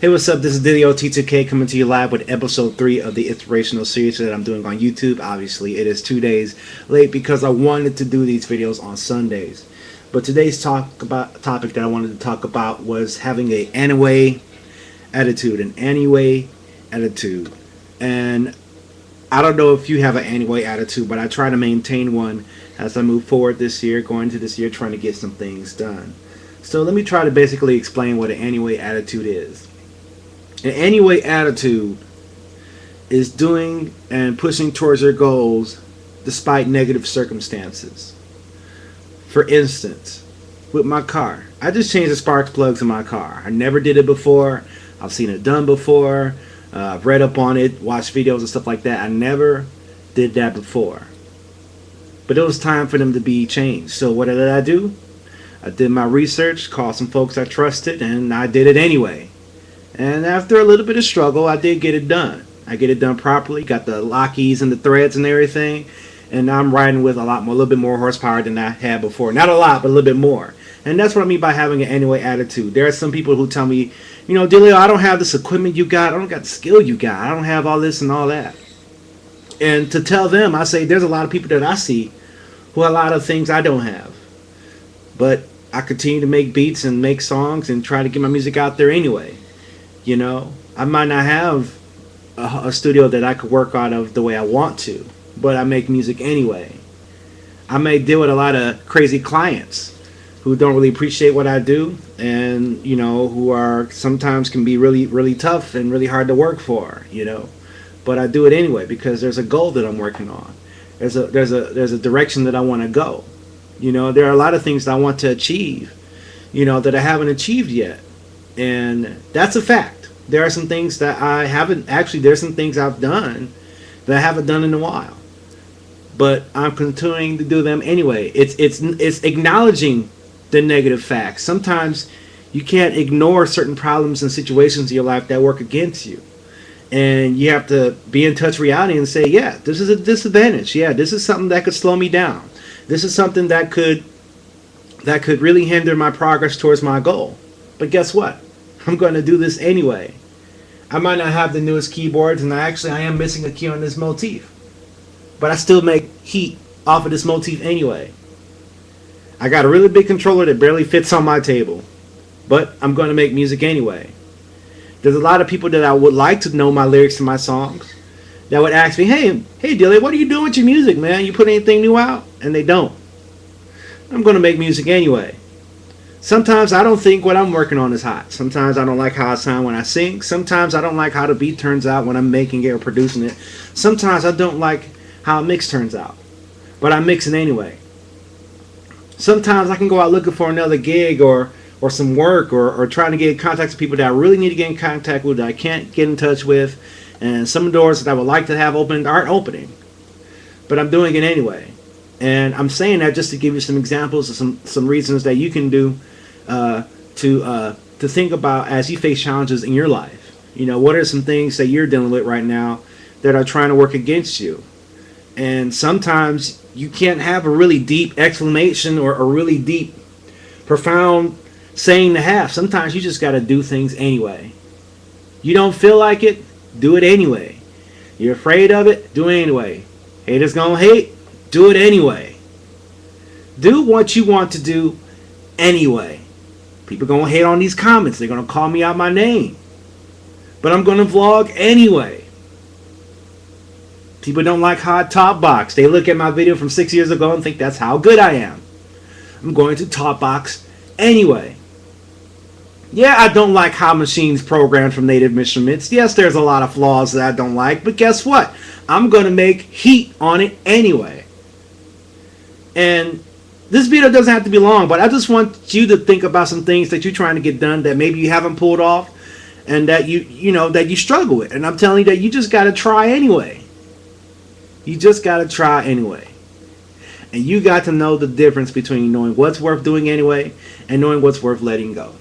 Hey, what's up? This is Didio T2K coming to you live with episode 3 of the Inspirational series that I'm doing on YouTube. Obviously, it is 2 days late because I wanted to do these videos on Sundays. But today's topic that I wanted to talk about was having an anyway attitude. And I don't know if you have an anyway attitude, but I try to maintain one as I move forward this year, going into this year, trying to get some things done. So let me try to basically explain what an anyway attitude is. An anyway attitude is doing and pushing towards your goals despite negative circumstances. For instance, with my car, I just changed the spark plugs in my car. I never did it before. I've seen it done before. I've read up on it, watched videos and stuff like that. I never did that before. But it was time for them to be changed. So what did I do? I did my research, called some folks I trusted, and I did it anyway. And after a little bit of struggle, I did get it done. I get it done properly, got the lockies and the threads and everything, and now I'm riding with a little bit more horsepower than I had before. Not a lot, but a little bit more. And that's what I mean by having an anyway attitude. There are some people who tell me, you know, Dilio, I don't have this equipment you got. I don't got the skill you got. I don't have all this and all that. And to tell them, I say there's a lot of people that I see who have a lot of things I don't have. But I continue to make beats and make songs and try to get my music out there anyway. You know, I might not have a studio that I could work out of the way I want to, but I make music anyway. I may deal with a lot of crazy clients who don't really appreciate what I do, and you know, who are sometimes can be really, really tough and really hard to work for. You know, but I do it anyway because there's a goal that I'm working on. There's a direction that I want to go. You know, there are a lot of things that I want to achieve. You know, that I haven't achieved yet. And that's a fact. There are some things that I haven't actually. There's some things I've done that I haven't done in a while, but I'm continuing to do them anyway. It's acknowledging the negative facts. Sometimes you can't ignore certain problems and situations in your life that work against you, and you have to be in touch with reality and say, yeah, this is a disadvantage. Yeah, this is something that could slow me down. This is something that could really hinder my progress towards my goal. But guess what? I'm going to do this anyway. I might not have the newest keyboards, and I am missing a key on this motif. But I still make heat off of this motif anyway. I got a really big controller that barely fits on my table. But I'm going to make music anyway. There's a lot of people that I would like to know my lyrics to my songs that would ask me, hey Dilly, what are you doing with your music, man? You put anything new out? And they don't. I'm going to make music anyway. Sometimes I don't think what I'm working on is hot. Sometimes I don't like how I sound when I sing. Sometimes I don't like how the beat turns out when I'm making it or producing it. Sometimes I don't like how a mix turns out. But I mix it anyway. Sometimes I can go out looking for another gig or some work or trying to get in contact with people that I really need to get in contact with that I can't get in touch with. And some doors that I would like to have opened aren't opening. But I'm doing it anyway. And I'm saying that just to give you some examples of some reasons that you can do to think about as you face challenges in your life. You know, what are some things that you're dealing with right now that are trying to work against you? And sometimes you can't have a really deep explanation or a really deep, profound saying to have. Sometimes you just got to do things anyway. You don't feel like it, do it anyway. You're afraid of it, do it anyway. Haters gonna hate, do it anyway. Do what you want to do anyway. People gonna hate on these comments. They're gonna call me out my name. But I'm gonna vlog anyway. People don't like how I top box. They look at my video from 6 years ago and think that's how good I am. I'm going to top box anyway. Yeah, I don't like how machines programmed from Native Instruments. Yes, there's a lot of flaws that I don't like. But guess what? I'm gonna make heat on it anyway. And this video doesn't have to be long, but I just want you to think about some things that you're trying to get done that maybe you haven't pulled off and that you struggle with. And I'm telling you that you just got to try anyway. You just got to try anyway. And you got to know the difference between knowing what's worth doing anyway and knowing what's worth letting go.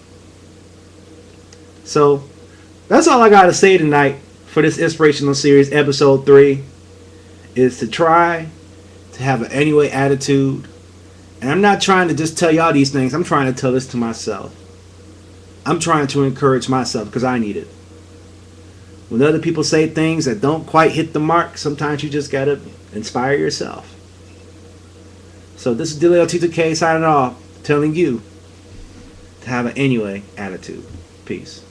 So that's all I got to say tonight for this inspirational series, episode 3, is to try to have an anyway attitude. And I'm not trying to just tell y'all these things. I'm trying to tell this to myself. I'm trying to encourage myself because I need it. When other people say things that don't quite hit the mark, sometimes you just gotta inspire yourself. So this is Delio T2K signing off, telling you to have an anyway attitude. Peace.